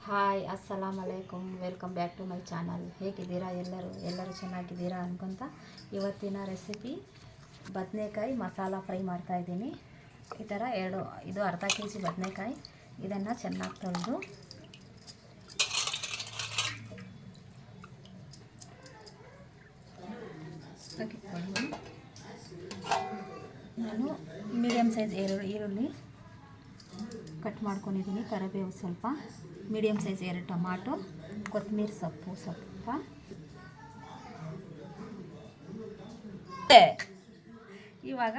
Hi ಅಸ್ಸಲಾಮ್ ಅಲೈಕುಮ್, welcome back to my channel. ಹೇಗಿದ್ದೀರಾ ಎಲ್ಲರೂ ಚೆನ್ನಾಗಿದ್ದೀರಾ ಅನ್ಕೊಂತ ಇವತ್ತಿನ ರೆಸಿಪಿ ಬದನೆಕಾಯಿ ಮಸಾಲ ಫ್ರೈ ಮಾಡ್ತಾಯಿದ್ದೀನಿ. ಈ ಥರ ಇದು ಅರ್ಧ ಕೆಜಿ ಬದನೆಕಾಯಿ. ಇದನ್ನು ಚೆನ್ನಾಗಿ ತೊಳೆದು ನಾನು ಮೀಡಿಯಮ್ ಸೈಜ್ ಈರುಳ್ಳಿ ಕಟ್ ಮಾಡ್ಕೊಂಡಿದ್ದೀನಿ, ಕರಿಬೇವು ಸ್ವಲ್ಪ, ಮೀಡಿಯಮ್ ಸೈಜ್ 2 ಟೊಮಾಟೊ, ಕೊತ್ತಂಬರಿ ಸೊಪ್ಪು ಸ್ವಲ್ಪ. ಇವಾಗ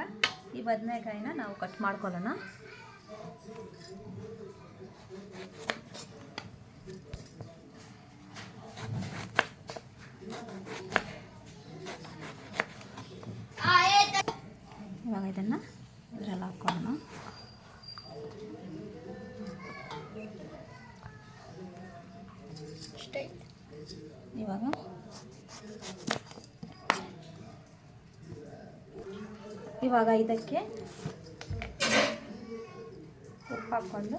ಈ ಬದನೆಕಾಯಿನ ನಾವು ಕಟ್ ಮಾಡ್ಕೊಳ್ಳೋಣ. ಇವಾಗ ಇದನ್ನು ಇದರಲ್ಲಿ ಹಾಕ್ಕೊಳ್ಳೋಣ. ಇವಾಗ ಇದಕ್ಕೆ ಉಪ್ಪು ಹಾಕ್ಕೊಂಡು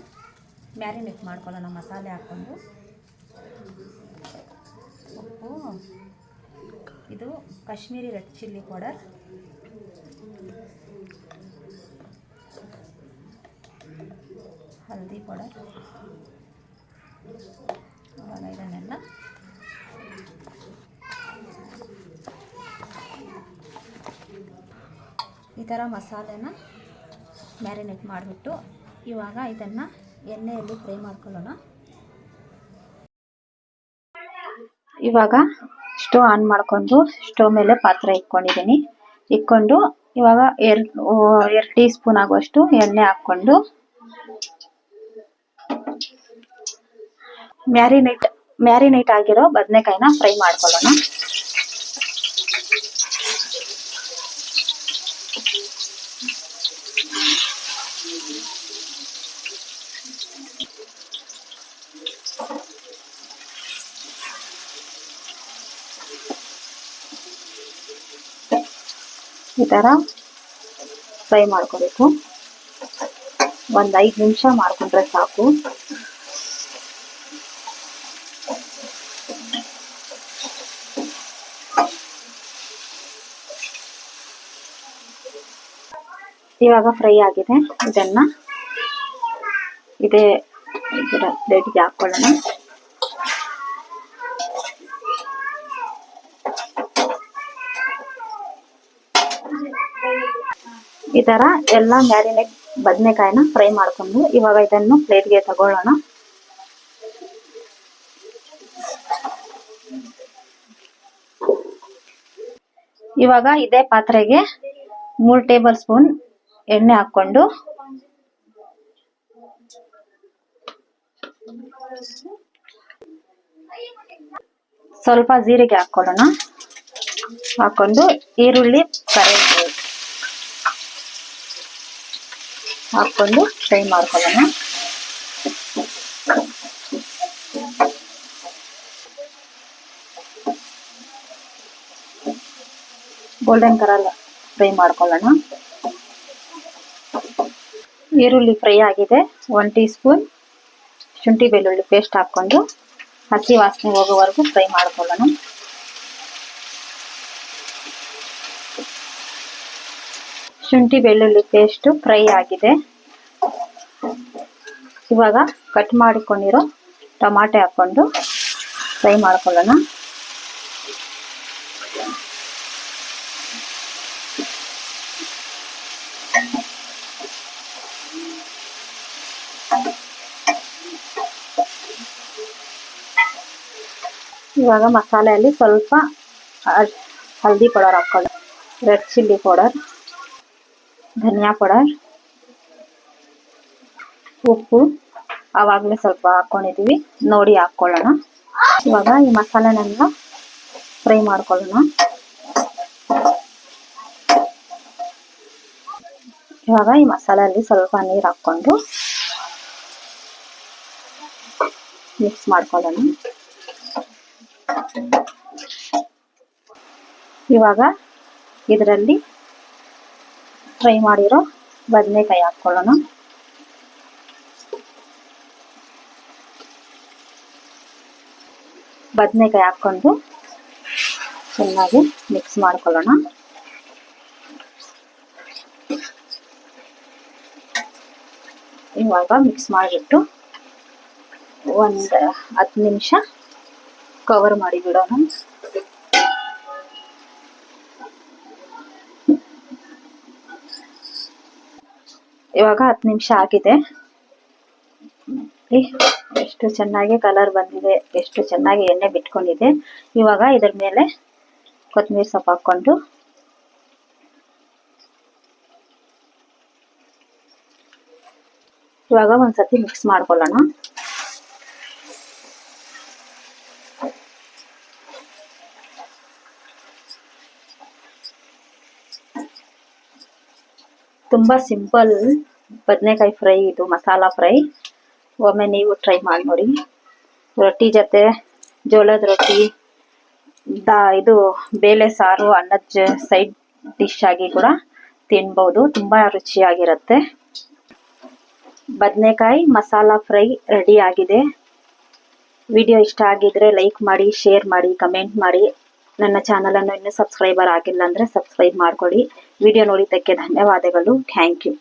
ಮ್ಯಾರಿನೇಟ್ ಮಾಡ್ಕೊಳ್ಳೋಣ. ಮಸಾಲೆ ಹಾಕ್ಕೊಂಡು ಉಪ್ಪು, ಇದು ಕಾಶ್ಮೀರಿ ರೆಡ್ ಚಿಲ್ಲಿ ಪೌಡರ್, ಹಲ್ದಿ ಪೌಡರ್. ಇವಾಗ ಇದನ್ನೆಲ್ಲ ಈ ಥರ ಮಸಾಲೆನ ಮ್ಯಾರಿನೇಟ್ ಮಾಡಿಬಿಟ್ಟು ಇವಾಗ ಇದನ್ನು ಎಣ್ಣೆಯಲ್ಲಿ ಫ್ರೈ ಮಾಡ್ಕೊಳ್ಳೋಣ. ಇವಾಗ ಸ್ಟವ್ ಆನ್ ಮಾಡಿಕೊಂಡು ಸ್ಟವ್ ಮೇಲೆ ಪಾತ್ರೆ ಇಟ್ಕೊಂಡು ಇವಾಗ 2 ಟೀ ಸ್ಪೂನ್ ಆಗುವಷ್ಟು ಎಣ್ಣೆ ಹಾಕ್ಕೊಂಡು ಮ್ಯಾರಿನೇಟ್ ಆಗಿರೋ ಬದನೆಕಾಯಿನ ಫ್ರೈ ಮಾಡ್ಕೊಳ್ಳೋಣ. ಈ ಥರ ಫ್ರೈ ಮಾಡ್ಕೋಬೇಕು. ಒಂದು 5 ನಿಮಿಷ ಮಾಡ್ಕೊಂಡ್ರೆ ಸಾಕು. ಇವಾಗ ಫ್ರೈ ಆಗಿದೆ. ಇದನ್ನ ಇದರ ಪ್ಲೇಟ್ಗೆ ಹಾಕೊಳ್ಳೋಣ. ಈ ತರ ಎಲ್ಲ ಮ್ಯಾರಿನೇಟ್ ಬದನೆಕಾಯಿನ ಫ್ರೈ ಮಾಡ್ಕೊಂಡು ಇವಾಗ ಇದನ್ನು ಪ್ಲೇಟ್ಗೆ ತಗೊಳ್ಳೋಣ. ಇವಾಗ ಇದೇ ಪಾತ್ರೆಗೆ 3 ಟೇಬಲ್ ಸ್ಪೂನ್ ಎಣ್ಣೆ ಹಾಕೊಂಡು ಸ್ವಲ್ಪ ಜೀರಿಗೆ ಹಾಕೊಳ್ಳೋಣ. ಹಾಕೊಂಡು ಈರುಳ್ಳಿ ಕರಿಬೇವು ಹಾಕೊಂಡು ಫ್ರೈ ಮಾಡ್ಕೊಳ್ಳೋಣ. ಗೋಲ್ಡನ್ ಕಲರ್ ಫ್ರೈ ಮಾಡ್ಕೊಳ್ಳೋಣ. ಈರುಳ್ಳಿ ಫ್ರೈ ಆಗಿದೆ. 1 ಟೀ ಸ್ಪೂನ್ ಶುಂಠಿ ಬೆಳ್ಳುಳ್ಳಿ ಪೇಸ್ಟ್ ಹಾಕೊಂಡು ಹಸಿ ವಾಸನೆ ಹೋಗೋವರೆಗೂ ಫ್ರೈ ಮಾಡ್ಕೊಳ್ಳೋಣ. ಶುಂಠಿ ಬೆಳ್ಳುಳ್ಳಿ ಪೇಸ್ಟ್ ಫ್ರೈ ಆಗಿದೆ. ಇವಾಗ ಕಟ್ ಮಾಡಿಕೊಂಡಿರೋ ಟೊಮಾಟೊ ಹಾಕೊಂಡು ಫ್ರೈ ಮಾಡ್ಕೊಳ್ಳೋಣ. ಇವಾಗ ಮಸಾಲೆಯಲ್ಲಿ ಸ್ವಲ್ಪ ಹಲ್ದಿ ಪೌಡರ್ ಹಾಕೊಳ್ಳಿ, ರೆಡ್ ಚಿಲ್ಲಿ ಪೌಡರ್, ಧನಿಯಾ ಪೌಡರ್, ಉಪ್ಪು ಆವಾಗಲೇ ಸ್ವಲ್ಪ ಹಾಕೊಂಡಿದ್ದೀವಿ, ನೋಡಿ ಹಾಕ್ಕೊಳ್ಳೋಣ. ಇವಾಗ ಈ ಮಸಾಲೆನೆಲ್ಲ ಫ್ರೈ ಮಾಡ್ಕೊಳ್ಳೋಣ. ಇವಾಗ ಈ ಮಸಾಲೆಯಲ್ಲಿ ಸ್ವಲ್ಪ ನೀರು ಹಾಕ್ಕೊಂಡು ಮಿಕ್ಸ್ ಮಾಡ್ಕೊಳ್ಳೋಣ. ಇವಾಗ ಇದರಲ್ಲಿ ಫ್ರೈ ಮಾಡಿರೋ ಬದನೆಕಾಯಿ ಹಾಕ್ಕೊಳ್ಳೋಣ. ಬದನೆಕಾಯಿ ಹಾಕ್ಕೊಂಡು ಚೆನ್ನಾಗಿ ಮಿಕ್ಸ್ ಮಾಡ್ಕೊಳ್ಳೋಣ. ಇವಾಗ ಮಿಕ್ಸ್ ಮಾಡಿಬಿಟ್ಟು ಒಂದು 10 ನಿಮಿಷ ಕವರ್ ಮಾಡಿ ಬಿಡೋಣ. ಇವಾಗ 10 ನಿಮಿಷ ಆಗಿದೆ. ಎಷ್ಟು ಚೆನ್ನಾಗಿ ಕಲರ್ ಬಂದಿದೆ, ಎಷ್ಟು ಚೆನ್ನಾಗಿ ಎಣ್ಣೆ ಬಿಟ್ಕೊಂಡಿದೆ. ಇವಾಗ ಇದ್ರ ಮೇಲೆ ಕೊತ್ತಂಬರಿ ಸೊಪ್ಪು ಹಾಕ್ಕೊಂಡು ಇವಾಗ ಒಂದ್ಸತಿ ಮಿಕ್ಸ್ ಮಾಡ್ಕೊಳ್ಳೋಣ. ತುಂಬಾ ಸಿಂಪಲ್ ಬದನೆಕಾಯಿ ಫ್ರೈ ಇದು, ಮಸಾಲಾ ಫ್ರೈ. ಒಮ್ಮೆ ನೀವು ಟ್ರೈ ಮಾಡಿ ನೋಡಿ. ರೊಟ್ಟಿ ಜೊತೆ, ಜೋಳದ ರೊಟ್ಟಿ, ಇದು ಬೇಳೆ ಸಾರು, ಅನ್ನದ ಸೈಡ್ ಡಿಶ್ ಆಗಿ ಕೂಡ ತಿನ್ಬಹುದು. ತುಂಬಾ ರುಚಿಯಾಗಿರುತ್ತೆ. ಬದನೆಕಾಯಿ ಮಸಾಲಾ ಫ್ರೈ ರೆಡಿ ಆಗಿದೆ. ವಿಡಿಯೋ ಇಷ್ಟ ಆಗಿದ್ರೆ ಲೈಕ್ ಮಾಡಿ, ಶೇರ್ ಮಾಡಿ, ಕಮೆಂಟ್ ಮಾಡಿ. ನನ್ನ ಚಾನಲ್ ಅನ್ನು ಇನ್ನೂ ಸಬ್ಸ್ಕ್ರೈಬರ್ ಆಗಿಲ್ಲ ಅಂದ್ರೆ ಸಬ್ಸ್ಕ್ರೈಬ್ ಮಾಡ್ಕೊಳ್ಳಿ. ವಿಡಿಯೋ ನೋಡಿದ್ದಕ್ಕೆ ಧನ್ಯವಾದಗಳು. Thank you.